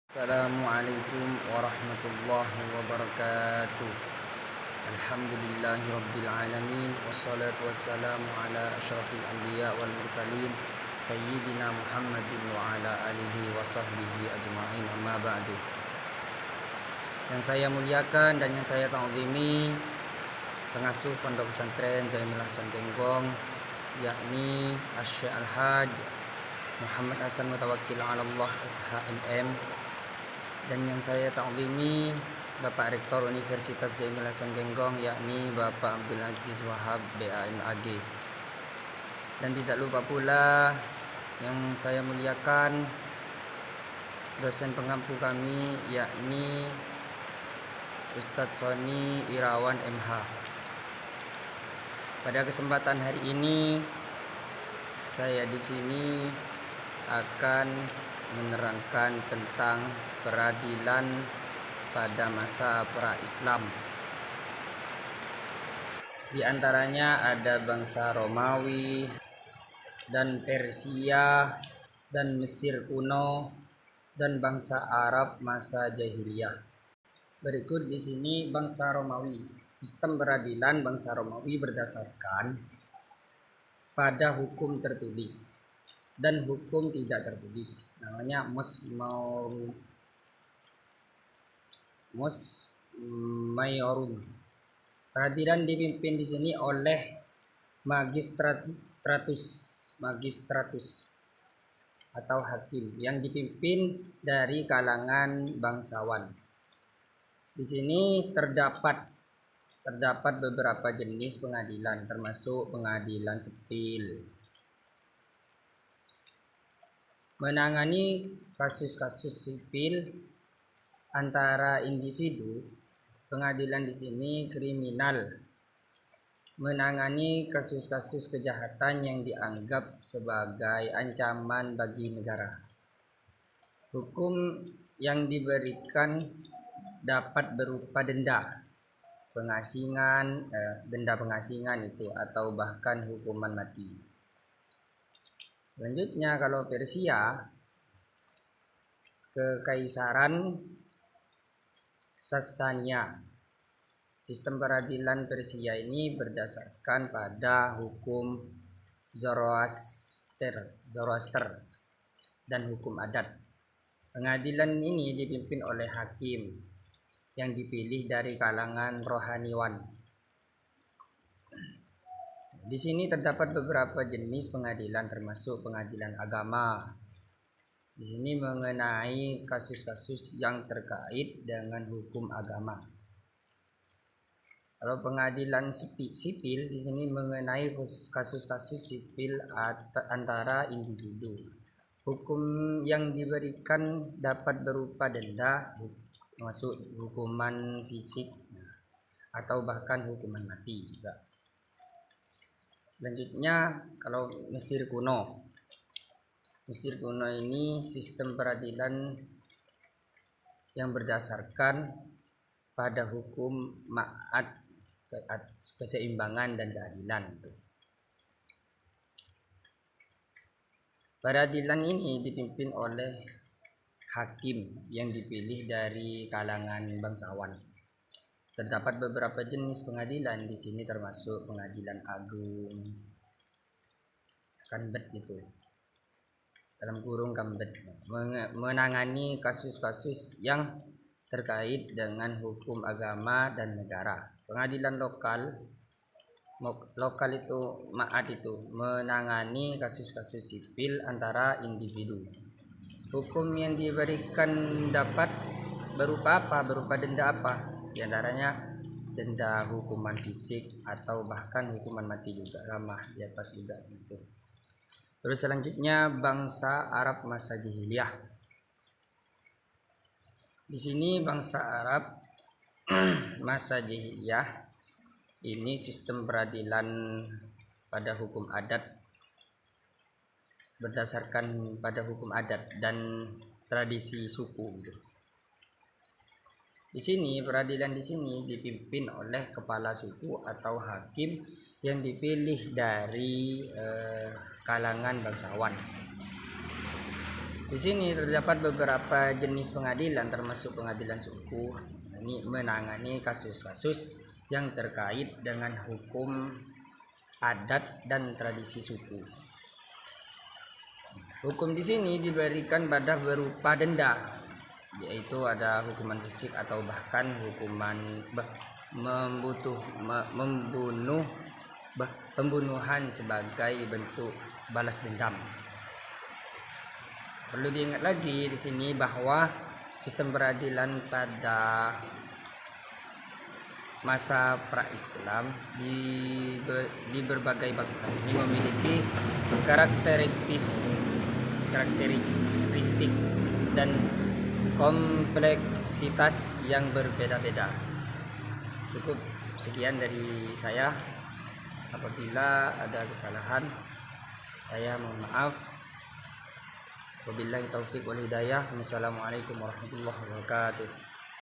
Assalamualaikum warahmatullahi wabarakatuh. Alhamdulillahi rabbil alamin. Wassalatu wassalamu ala asyrafil anbiya wal mursalin Sayyidina Muhammadin wa ala alihi wa sahbihi ajma'in, amma ba'du. Yang saya muliakan dan yang saya ta'zimi, pengasuh Pondok Pesantren Zainul Hasan Genggong, yakni Asy-Syaikh Al-Hajj Muhammad Hasan Mutawakkil 'ala Allah SHMM, dan yang saya ta'zimi Bapak Rektor Universitas Zainul Hasan Genggong, yakni Bapak Abdul Aziz Wahab BAMAG. Dan tidak lupa pula yang saya muliakan dosen pengampu kami, yakni Ustadz Sony Irawan MH. Pada kesempatan hari ini saya di sini akan menerangkan tentang peradilan pada masa pra-Islam. Di antaranya ada bangsa Romawi dan Persia dan Mesir kuno dan bangsa Arab masa jahiliyah. Berikut di sini bangsa Romawi. Sistem peradilan bangsa Romawi berdasarkan pada hukum tertulis dan hukum tidak tertulis, namanya mus maiorum. Peradilan dipimpin di sini oleh magistratus atau hakim yang dipimpin dari kalangan bangsawan. Di sini terdapat beberapa jenis pengadilan, termasuk pengadilan sipil. Menangani kasus-kasus sipil antara individu, pengadilan di sini kriminal. Menangani kasus-kasus kejahatan yang dianggap sebagai ancaman bagi negara. Hukum yang diberikan dapat berupa denda pengasingan, denda pengasingan itu, atau bahkan hukuman mati. Selanjutnya, kalau Persia, Kekaisaran Sasania. Sistem peradilan Persia ini berdasarkan pada hukum Zoroaster dan hukum adat. Pengadilan ini dipimpin oleh hakim yang dipilih dari kalangan rohaniwan. Di sini terdapat beberapa jenis pengadilan, termasuk pengadilan agama. Di sini mengenai kasus-kasus yang terkait dengan hukum agama. Kalau pengadilan sipil, di sini mengenai kasus-kasus sipil antara individu. Hukum yang diberikan dapat berupa denda, masuk hukuman fisik, atau bahkan hukuman mati juga. Selanjutnya, kalau Mesir kuno. Mesir kuno ini sistem peradilan yang berdasarkan pada hukum ma'ad, keseimbangan dan keadilan. Peradilan ini dipimpin oleh hakim yang dipilih dari kalangan bangsawan. Terdapat beberapa jenis pengadilan di sini, termasuk pengadilan agung, kanbet itu, dalam kurung kanbet, menangani kasus-kasus yang terkait dengan hukum agama dan negara. Pengadilan lokal itu ma'ad itu, menangani kasus-kasus sipil antara individu. Hukum yang diberikan dapat berupa apa? Berupa denda apa? Di antaranya denda hukuman fisik atau bahkan hukuman mati juga, ramah di atas juga gitu. Terus selanjutnya bangsa Arab masa jahiliyah. Di sini bangsa Arab masa jahiliyah ini sistem peradilan pada hukum adat, berdasarkan pada hukum adat dan tradisi suku gitu. Di sini peradilan di sini dipimpin oleh kepala suku atau hakim yang dipilih dari kalangan bangsawan. Di sini terdapat beberapa jenis pengadilan termasuk pengadilan suku. Ini menangani kasus-kasus yang terkait dengan hukum adat dan tradisi suku. Hukum di sini diberikan pada berupa denda, yaitu ada hukuman fisik atau bahkan hukuman pembunuhan sebagai bentuk balas dendam. Perlu diingat lagi di sini bahwa sistem peradilan pada masa pra-Islam di berbagai bangsa ini memiliki karakteristik dan kompleksitas yang berbeda-beda. Cukup sekian dari saya. Apabila ada kesalahan, saya mohon maaf. Wabillahi taufiq wal hidayah. Wassalamualaikum warahmatullahi wabarakatuh.